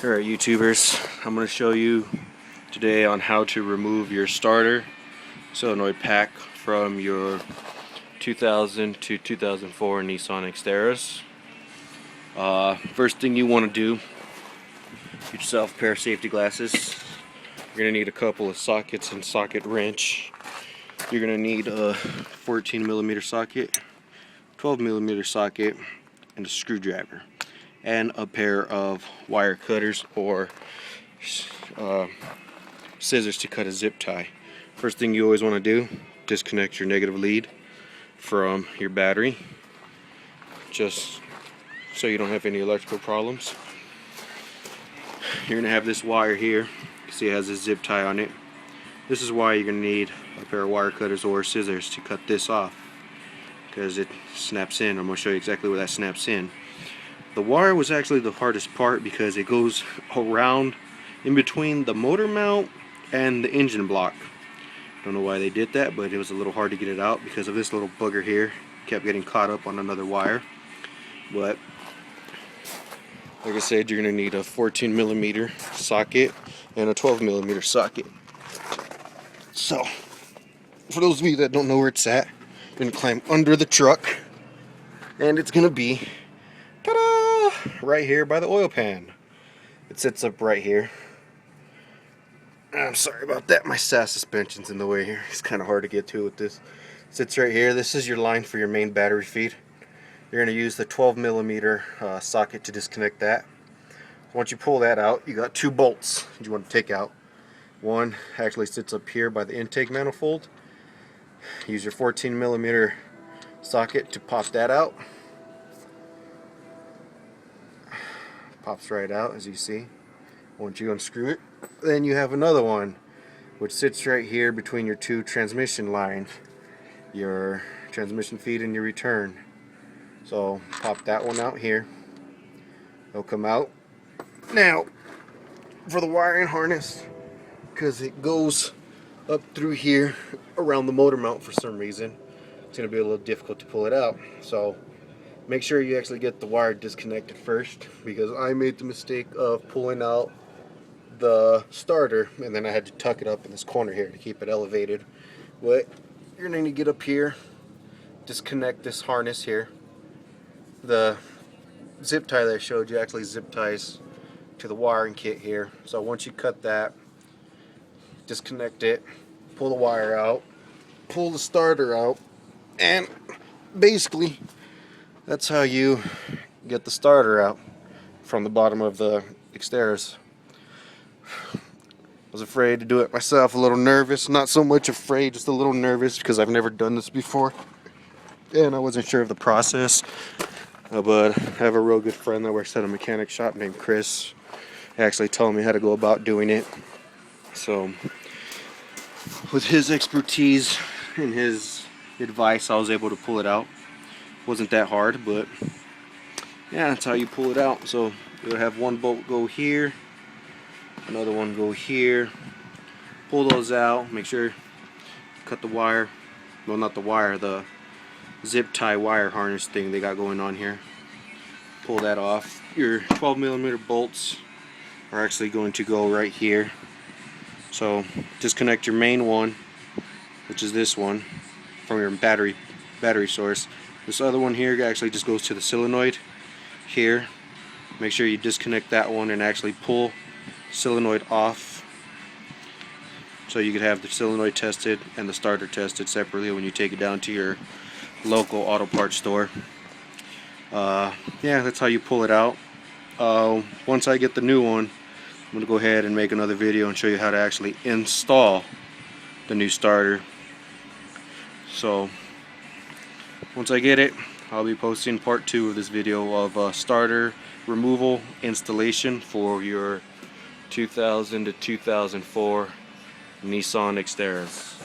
Alright YouTubers, I'm going to show you today on how to remove your starter solenoid pack from your 2000 to 2004 Nissan Xteras. First thing you want to do, get yourself a pair of safety glasses. You're going to need a couple of sockets and socket wrench. You're going to need a 14mm socket, 12mm socket, and a screwdriver. And a pair of wire cutters or scissors to cut a zip tie. First thing you always want to do, disconnect your negative lead from your battery, just so you don't have any electrical problems. You're going to have this wire here. You see it has a zip tie on it. This is why you're going to need a pair of wire cutters or scissors to cut this off, because it snaps in. I'm going to show you exactly where that snaps in. The wire was actually the hardest part because it goes around in between the motor mount and the engine block. Don't know why they did that, but it was a little hard to get it out because of this little bugger here. Kept getting caught up on another wire. But like I said, you're going to need a 14mm socket and a 12mm socket. So for those of you that don't know where it's at, you're going to climb under the truck, and it's going to be right here by the oil pan. It sits up right here. I'm sorry about that, my SAS suspension's in the way here. It's kind of hard to get to with this. It sits right here. This is your line for your main battery feed. You're going to use the 12mm socket to disconnect that. Once you pull that out, you got two bolts you want to take out. One actually sits up here by the intake manifold. Use your 14mm socket to pop that out. Pops right out, as you see. Once you unscrew it, then you have another one which sits right here between your two transmission lines, your transmission feed and your return. So pop that one out here. It'll come out. Now for the wiring harness, because it goes up through here around the motor mount for some reason, it's going to be a little difficult to pull it out. So make sure you actually get the wire disconnected first, because I made the mistake of pulling out the starter and then I had to tuck it up in this corner here to keep it elevated. But you're going to get up here, disconnect this harness here. The zip tie that I showed you actually zip ties to the wiring kit here. So once you cut that, disconnect it, pull the wire out, pull the starter out, and basically that's how you get the starter out from the bottom of the Xteras. I was afraid to do it myself, a little nervous. Not so much afraid, just a little nervous because I've never done this before. And I wasn't sure of the process. But I have a real good friend that works at a mechanic shop named Chris. He actually told me how to go about doing it. So with his expertise and his advice, I was able to pull it out. Wasn't that hard, but yeah, that's how you pull it out. So you'll have one bolt go here, another one go here. Pull those out. Make sure you cut the wire. Well, not the wire, the zip tie wire harness thing they got going on here. Pull that off. Your 12mm bolts are actually going to go right here. So disconnect your main one, which is this one, from your battery source. This other one here actually just goes to the solenoid here. Make sure you disconnect that one and actually pull solenoid off, so you could have the solenoid tested and the starter tested separately when you take it down to your local auto parts store. Yeah, that's how you pull it out. Once I get the new one, I'm going to go ahead and make another video and show you how to actually install the new starter. So once I get it, I'll be posting part 2 of this video of starter removal installation for your 2000 to 2004 Nissan Xteras.